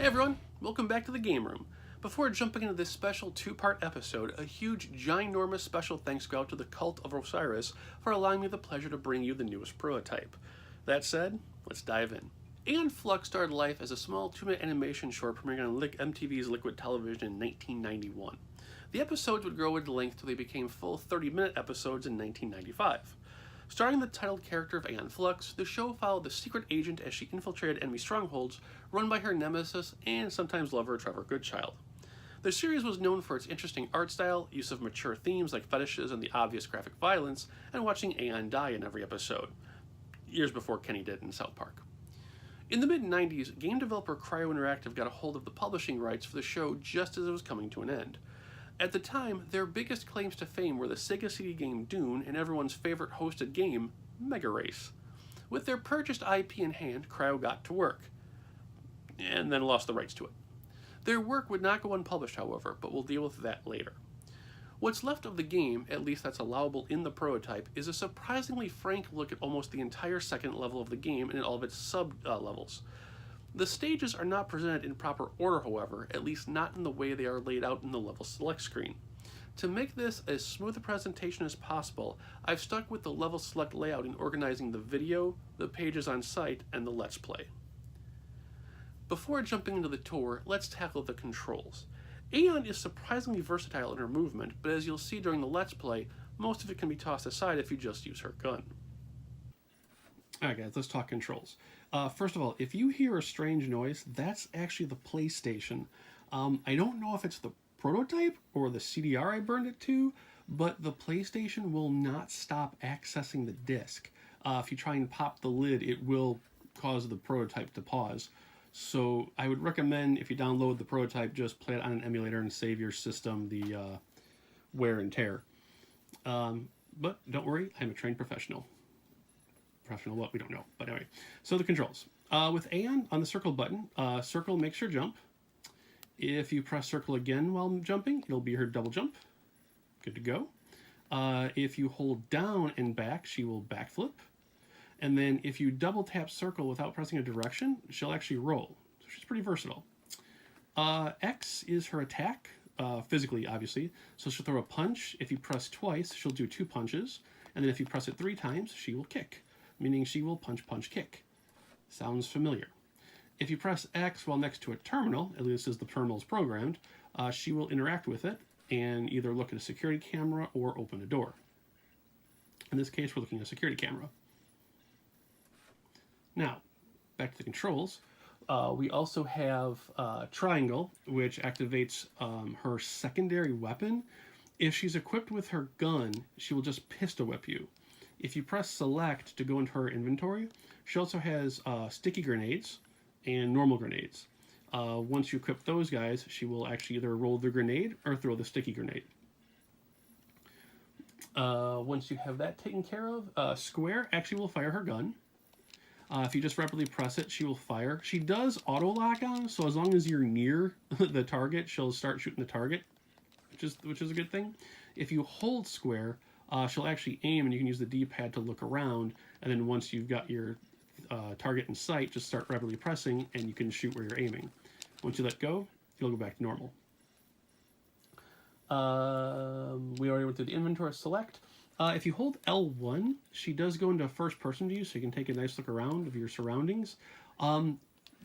Hey everyone, welcome back to the Game Room. Before jumping into this special two-part episode, a huge, ginormous special thanks go out to the Cult of Osiris for allowing me the pleasure to bring you the newest prototype. That said, let's dive in. Aeon Flux started life as a small 2-minute animation short premiering on MTV's Liquid Television in 1991. The episodes would grow into length till they became full 30-minute episodes in 1995. Starring the titled character of Aeon Flux, the show followed the secret agent as she infiltrated enemy strongholds run by her nemesis and sometimes lover Trevor Goodchild. The series was known for its interesting art style, use of mature themes like fetishes and the obvious graphic violence, and watching Aeon die in every episode, years before Kenny did in South Park. In the mid-90s, game developer Cryo Interactive got a hold of the publishing rights for the show just as it was coming to an end. At the time, their biggest claims to fame were the Sega CD game Dune and everyone's favorite hosted game, Mega Race. With their purchased IP in hand, Cryo got to work, and then lost the rights to it. Their work would not go unpublished, however, but we'll deal with that later. What's left of the game, at least that's allowable in the prototype, is a surprisingly frank look at almost the entire second level of the game and all of its sub-levels. The stages are not presented in proper order, however, at least not in the way they are laid out in the level select screen. To make this as smooth a presentation as possible, I've stuck with the level select layout in organizing the video, the pages on site, and the Let's Play. Before jumping into the tour, let's tackle the controls. Aeon is surprisingly versatile in her movement, but as you'll see during the Let's Play, most of it can be tossed aside if you just use her gun. Alright guys, let's talk controls. First of all, if you hear a strange noise, that's actually the PlayStation. I don't know if it's the prototype or the CDR I burned it to, but the PlayStation will not stop accessing the disc. If you try and pop the lid, it will cause the prototype to pause. So I would recommend, if you download the prototype, just play it on an emulator and save your system the wear and tear. But don't worry, I'm a trained professional. Professional what? We don't know. But anyway, so the controls. With Aeon, on the circle button, circle makes her jump. If you press circle again while jumping, it'll be her double jump. Good to go. If you hold down and back, she will backflip. And then if you double tap circle without pressing a direction, she'll actually roll. So she's pretty versatile. X is her attack, physically, obviously. So she'll throw a punch. If you press twice, she'll do 2 punches. And then if you press it 3 times, she will kick, meaning she will punch, punch, kick. Sounds familiar. If you press X while next to a terminal, at least as the terminal is programmed, she will interact with it and either look at a security camera or open a door. In this case, we're looking at a security camera. Now, back to the controls. We also have triangle, which activates her secondary weapon. If she's equipped with her gun, she will just pistol whip you. If you press select to go into her inventory, she also has sticky grenades and normal grenades. Once you equip those guys, she will actually either roll the grenade or throw the sticky grenade. Once you have that taken care of, square actually will fire her gun. If you just rapidly press it, she will fire. She does auto lock on, so as long as you're near the target, she'll start shooting the target, which is a good thing. If you hold square, she'll actually aim, and you can use the D-pad to look around, and then once you've got your target in sight, just start rapidly pressing, and you can shoot where you're aiming. Once you let go, you'll go back to normal. We already went through the inventory select. If you hold L1, she does go into first-person view, so you can take a nice look around of your surroundings.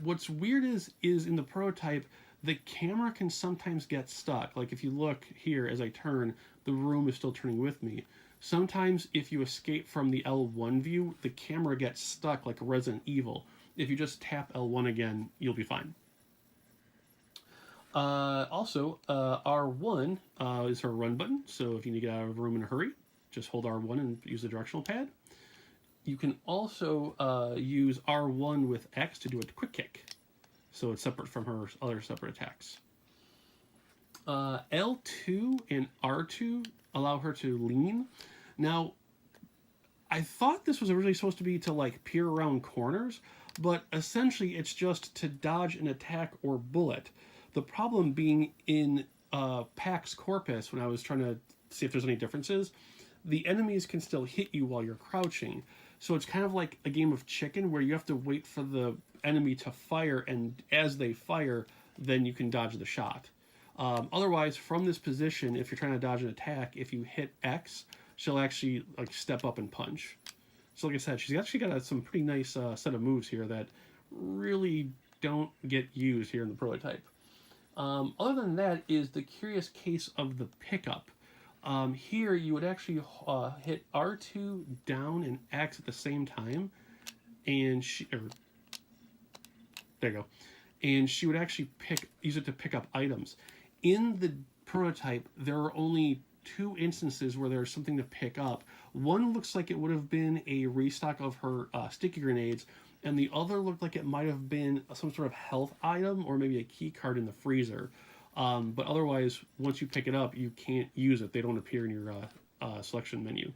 What's weird is in the prototype, the camera can sometimes get stuck. Like if you look here as I turn, the room is still turning with me. Sometimes if you escape from the L1 view, the camera gets stuck like Resident Evil. If you just tap L1 again, you'll be fine. Also, R1 is her run button, so if you need to get out of a room in a hurry, just hold R1 and use the directional pad. You can also use R1 with X to do a quick kick, so it's separate from her other separate attacks. L2 and R2 allow her to lean. Now, I thought this was originally supposed to be to like peer around corners, but essentially it's just to dodge an attack or bullet. The problem being in PAX Corpus, when I was trying to see if there's any differences, the enemies can still hit you while you're crouching. So it's kind of like a game of chicken where you have to wait for the enemy to fire, and as they fire, then you can dodge the shot. Otherwise, from this position, if you're trying to dodge an attack, if you hit X, she'll actually like step up and punch. So like I said, she's actually got some pretty nice set of moves here that really don't get used here in the prototype. Other than that is the curious case of the pickup. Here you would actually hit R2 down and X at the same time, and there you go. And she would actually use it to pick up items. In the prototype, there are only 2 instances where there's something to pick up. One looks like it would have been a restock of her sticky grenades, and the other looked like it might have been some sort of health item or maybe a key card in the freezer. But otherwise, once you pick it up, you can't use it. They don't appear in your selection menu.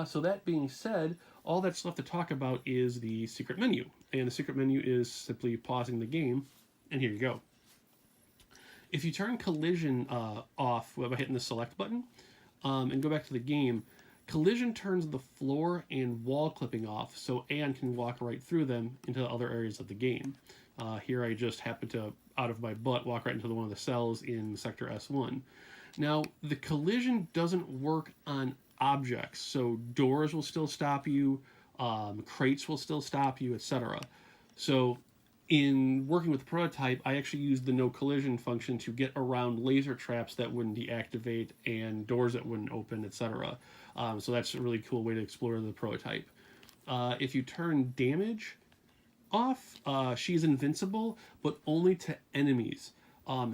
So that being said, all that's left to talk about is the secret menu. And the secret menu is simply pausing the game, and here you go. If you turn collision off by hitting the select button and go back to the game, collision turns the floor and wall clipping off, so Aeon can walk right through them into other areas of the game. Here I just happened to, out of my butt, walk right into one of the cells in Sector S1. Now, the collision doesn't work on objects, so doors will still stop you, crates will still stop you, etc. So in working with the prototype, I actually used the no collision function to get around laser traps that wouldn't deactivate and doors that wouldn't open, etc. So that's a really cool way to explore the prototype. If you turn damage off, she's invincible, but only to enemies.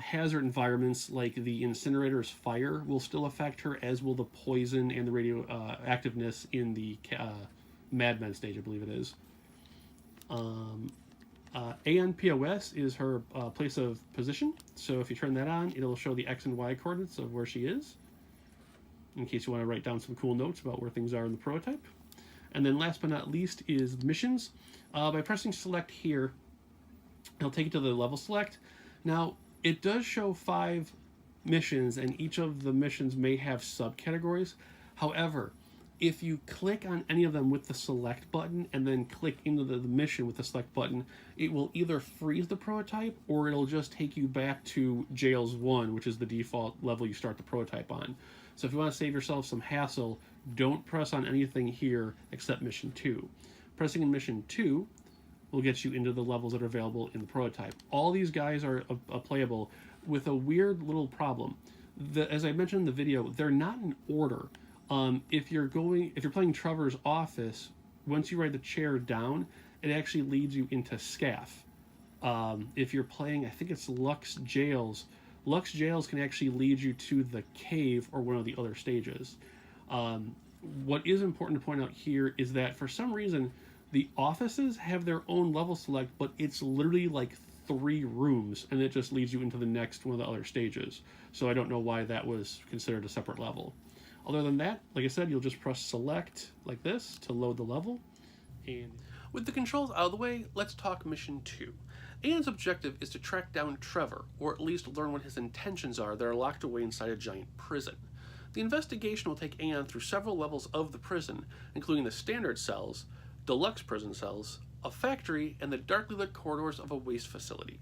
Hazard environments like the incinerator's fire will still affect her, as will the poison and the radioactiveness in the Madmen stage, I believe it is. Aeon POS is her place of position, so if you turn that on, it'll show the X and Y coordinates of where she is, in case you want to write down some cool notes about where things are in the prototype. And then last but not least is missions. By pressing select here, it'll take you to the level select. Now, it does show 5 missions, and each of the missions may have subcategories. However, if you click on any of them with the select button and then click into the mission with the select button, it will either freeze the prototype or it'll just take you back to Jails 1, which is the default level you start the prototype on. So if you want to save yourself some hassle, don't press on anything here except Mission 2. Pressing in Mission 2 will get you into the levels that are available in the prototype. All these guys are playable with a weird little problem. As I mentioned in the video, they're not in order. If you're playing Trevor's office, once you ride the chair down, it actually leads you into Scaph. If you're playing, I think it's Luxe Jails, Luxe Jails can actually lead you to the cave or one of the other stages. What is important to point out here is that for some reason, the offices have their own level select, but it's literally like 3 rooms, and it just leads you into the next one of the other stages. So I don't know why that was considered a separate level. Other than that, like I said, you'll just press select like this to load the level. And with the controls out of the way, let's talk Mission 2. Aeon's objective is to track down Trevor, or at least learn what his intentions are that are locked away inside a giant prison. The investigation will take Aeon through several levels of the prison, including the standard cells, deluxe prison cells, a factory, and the darkly lit corridors of a waste facility.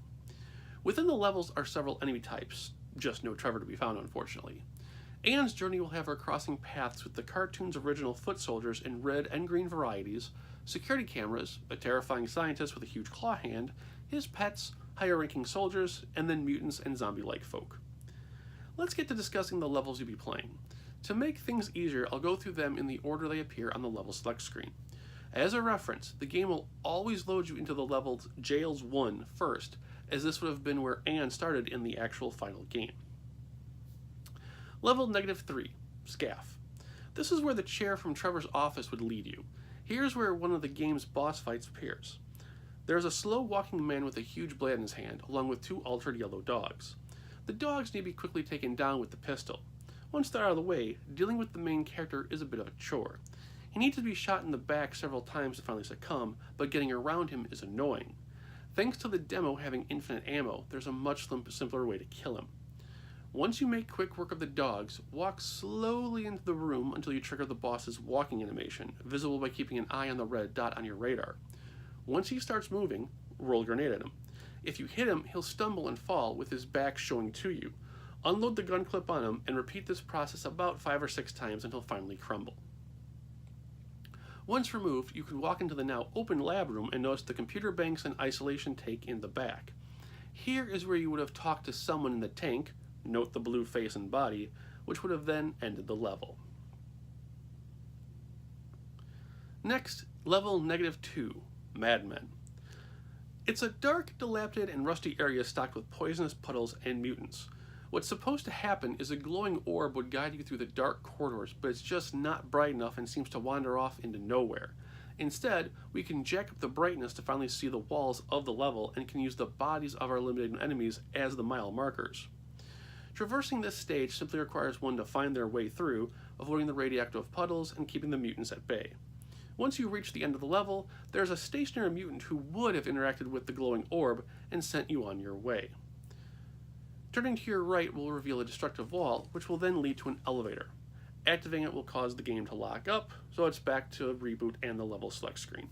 Within the levels are several enemy types, just no Trevor to be found, unfortunately. Aeon's journey will have her crossing paths with the cartoon's original foot soldiers in red and green varieties, security cameras, a terrifying scientist with a huge claw hand, his pets, higher-ranking soldiers, and then mutants and zombie-like folk. Let's get to discussing the levels you'll be playing. To make things easier, I'll go through them in the order they appear on the level select screen. As a reference, the game will always load you into the level Jails 1 first, as this would have been where Aeon started in the actual final game. Level -3, Scaph. This is where the chair from Trevor's office would lead you. Here's where one of the game's boss fights appears. There's a slow-walking man with a huge blade in his hand, along with 2 altered yellow dogs. The dogs need to be quickly taken down with the pistol. Once they're out of the way, dealing with the main character is a bit of a chore. He needs to be shot in the back several times to finally succumb, but getting around him is annoying. Thanks to the demo having infinite ammo, there's a much simpler way to kill him. Once you make quick work of the dogs, walk slowly into the room until you trigger the boss's walking animation, visible by keeping an eye on the red dot on your radar. Once he starts moving, roll a grenade at him. If you hit him, he'll stumble and fall with his back showing to you. Unload the gun clip on him and repeat this process about 5 or 6 times until finally crumble. Once removed, you can walk into the now open lab room and notice the computer banks and isolation tank in the back. Here is where you would have talked to someone in the tank, note the blue face and body, which would have then ended the level. Next, level -2, Madmen. It's a dark, dilapidated, and rusty area stocked with poisonous puddles and mutants. What's supposed to happen is a glowing orb would guide you through the dark corridors, but it's just not bright enough and seems to wander off into nowhere. Instead, we can jack up the brightness to finally see the walls of the level and can use the bodies of our eliminated enemies as the mile markers. Traversing this stage simply requires one to find their way through, avoiding the radioactive puddles and keeping the mutants at bay. Once you reach the end of the level, there's a stationary mutant who would have interacted with the glowing orb and sent you on your way. Turning to your right will reveal a destructive wall, which will then lead to an elevator. Activating it will cause the game to lock up, so it's back to a reboot and the level select screen.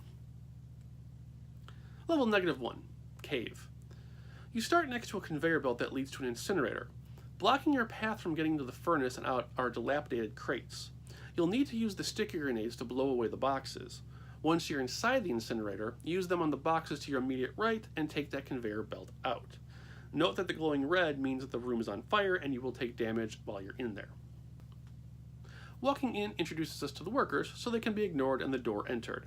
Level -1, Cave. You start next to a conveyor belt that leads to an incinerator. Blocking your path from getting to the furnace and out are dilapidated crates. You'll need to use the sticky grenades to blow away the boxes. Once you're inside the incinerator, use them on the boxes to your immediate right and take that conveyor belt out. Note that the glowing red means that the room is on fire and you will take damage while you're in there. Walking in introduces us to the workers so they can be ignored and the door entered.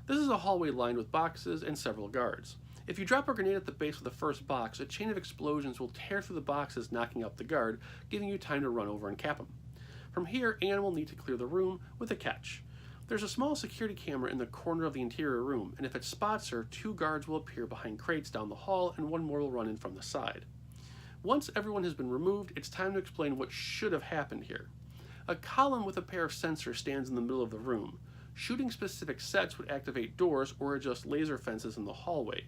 This is a hallway lined with boxes and several guards. If you drop a grenade at the base of the first box, a chain of explosions will tear through the boxes, knocking out the guard, giving you time to run over and cap him. From here, Aeon will need to clear the room with a catch. There's a small security camera in the corner of the interior room, and if it spots her, 2 guards will appear behind crates down the hall and 1 more will run in from the side. Once everyone has been removed, it's time to explain what should have happened here. A column with a pair of sensors stands in the middle of the room. Shooting specific sets would activate doors or adjust laser fences in the hallway.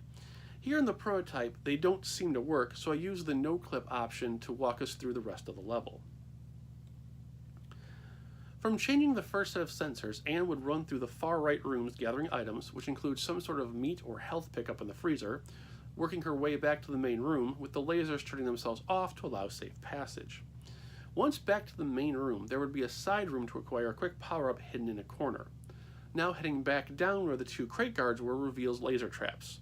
Here in the prototype, they don't seem to work, so I use the no-clip option to walk us through the rest of the level. From changing the first set of sensors, Aeon would run through the far right rooms gathering items, which include some sort of meat or health pickup in the freezer, working her way back to the main room with the lasers turning themselves off to allow safe passage. Once back to the main room, there would be a side room to acquire a quick power-up hidden in a corner. Now heading back down where the 2 crate guards were reveals laser traps.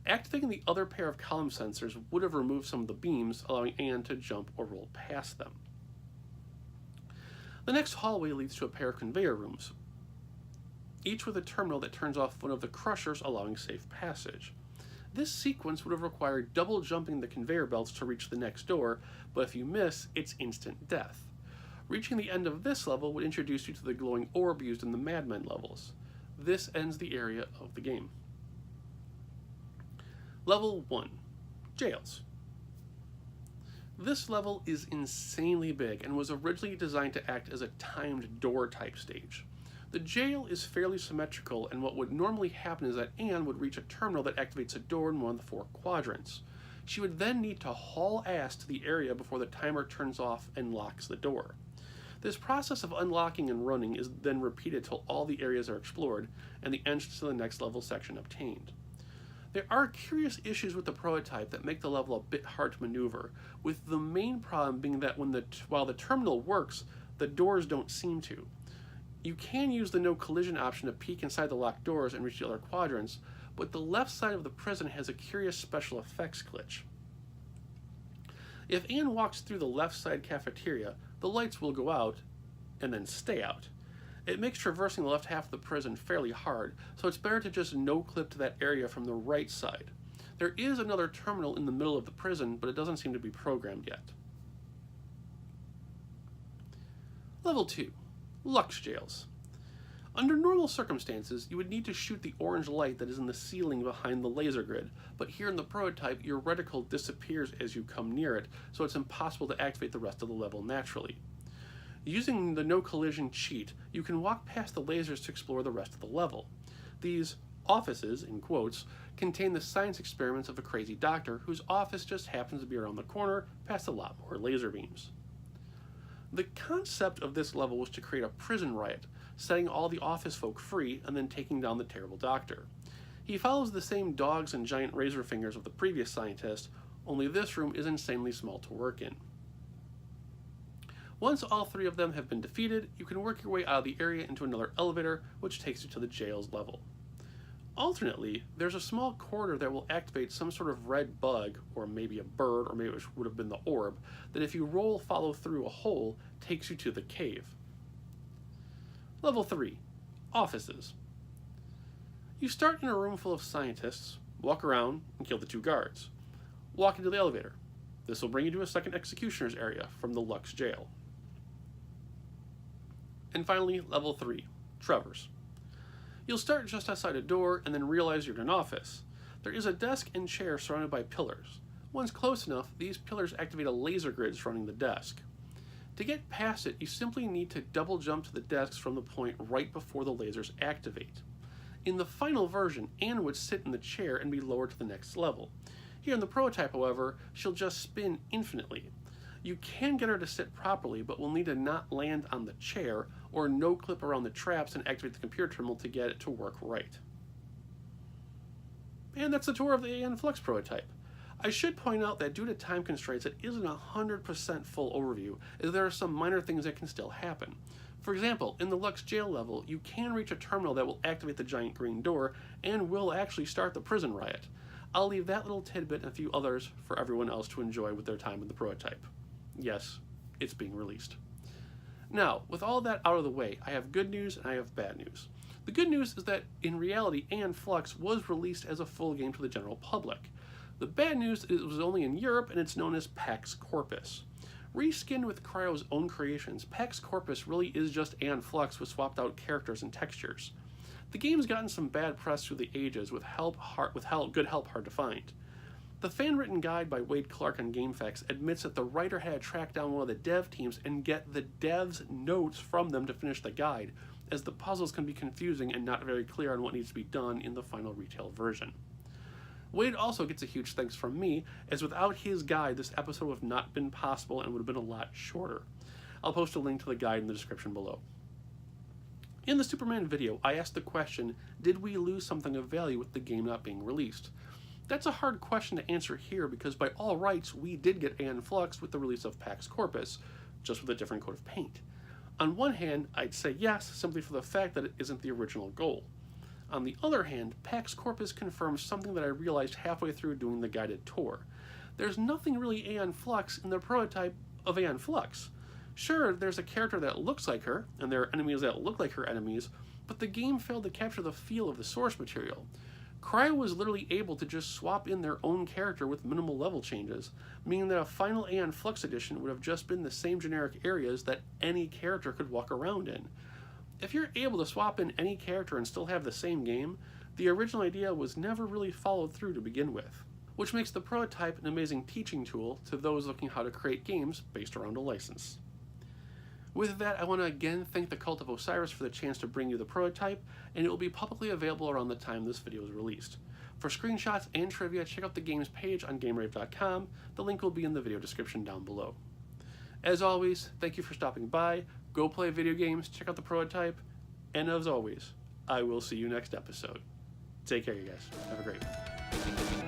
Activating the other pair of column sensors would have removed some of the beams, allowing Aeon to jump or roll past them. The next hallway leads to a pair of conveyor rooms, each with a terminal that turns off one of the crushers, allowing safe passage. This sequence would have required double jumping the conveyor belts to reach the next door, but if you miss, it's instant death. Reaching the end of this level would introduce you to the glowing orb used in the Madmen levels. This ends the area of the game. Level 1, Jails. This level is insanely big and was originally designed to act as a timed door type stage. The jail is fairly symmetrical, and what would normally happen is that Aeon would reach a terminal that activates a door in one of the 4 quadrants. She would then need to haul ass to the area before the timer turns off and locks the door. This process of unlocking and running is then repeated till all the areas are explored and the entrance to the next level section obtained. There are curious issues with the prototype that make the level a bit hard to maneuver, with the main problem being that while the terminal works, the doors don't seem to. You can use the no collision option to peek inside the locked doors and reach the other quadrants, but the left side of the prison has a curious special effects glitch. If Aeon walks through the left side cafeteria, the lights will go out and then stay out. It makes traversing the left half of the prison fairly hard, so it's better to just no-clip to that area from the right side. There is another terminal in the middle of the prison, but it doesn't seem to be programmed yet. Level 2, Luxe Jails. Under normal circumstances, you would need to shoot the orange light that is in the ceiling behind the laser grid, but here in the prototype, your reticle disappears as you come near it, so it's impossible to activate the rest of the level naturally. Using the no collision cheat, you can walk past the lasers to explore the rest of the level. These offices, in quotes, contain the science experiments of a crazy doctor whose office just happens to be around the corner past a lot more laser beams. The concept of this level was to create a prison riot, setting all the office folk free and then taking down the terrible doctor. He follows the same dogs and giant razor fingers of the previous scientist, only this room is insanely small to work in. Once all three of them have been defeated, you can work your way out of the area into another elevator, which takes you to the jails level. Alternately, there's a small corridor that will activate some sort of red bug, or maybe a bird, or maybe it would have been the orb, that if you follow through a hole, takes you to the cave. Level 3. Offices. You start in a room full of scientists, walk around, and kill the 2 guards. Walk into the elevator. This will bring you to a second executioner's area from the Luxe Jail. And finally, Level 3. Trevor's. You'll start just outside a door and then realize you're in an office. There is a desk and chair surrounded by pillars. Once close enough, these pillars activate a laser grid surrounding the desk. To get past it, you simply need to double jump to the desks from the point right before the lasers activate. In the final version, Anne would sit in the chair and be lowered to the next level. Here in the prototype, however, she'll just spin infinitely. You can get her to sit properly, but will need to not land on the chair or no-clip around the traps and activate the computer terminal to get it to work right. And that's the tour of the Aeon Flux prototype. I should point out that due to time constraints, it isn't a 100% full overview, as there are some minor things that can still happen. For example, in the Luxe Jail level, you can reach a terminal that will activate the giant green door and will actually start the prison riot. I'll leave that little tidbit and a few others for everyone else to enjoy with their time in the prototype. Yes, it's being released. Now, with all that out of the way, I have good news and I have bad news. The good news is that, in reality, Aeon Flux was released as a full game to the general public. The bad news is it was only in Europe and it's known as PAX Corpus. Reskinned with Cryo's own creations, PAX Corpus really is just Aeon Flux with swapped out characters and textures. The game's gotten some bad press through the ages with good help hard to find. The fan-written guide by Wade Clark on GameFAQs admits that the writer had to track down one of the dev teams and get the devs' notes from them to finish the guide, as the puzzles can be confusing and not very clear on what needs to be done in the final retail version. Wade also gets a huge thanks from me, as without his guide, this episode would have not been possible and would have been a lot shorter. I'll post a link to the guide in the description below. In the Superman video, I asked the question, did we lose something of value with the game not being released? That's a hard question to answer here because by all rights, we did get Aeon Flux with the release of PAX Corpus, just with a different coat of paint. On one hand, I'd say yes, simply for the fact that it isn't the original goal. On the other hand, PAX Corpus confirms something that I realized halfway through doing the guided tour. There's nothing really Aeon Flux in the prototype of Aeon Flux. Sure, there's a character that looks like her, and there are enemies that look like her enemies, but the game failed to capture the feel of the source material. Cryo was literally able to just swap in their own character with minimal level changes, meaning that a final Aeon Flux edition would have just been the same generic areas that any character could walk around in. If you're able to swap in any character and still have the same game, the original idea was never really followed through to begin with, which makes the prototype an amazing teaching tool to those looking how to create games based around a license. With that, I want to again thank the Cvlt of Osiris for the chance to bring you the prototype, and it will be publicly available around the time this video is released. For screenshots and trivia, check out the game's page on Game-Rave.com. The link will be in the video description down below. As always, thank you for stopping by. Go play video games, check out the prototype, and as always, I will see you next episode. Take care, you guys. Have a great one.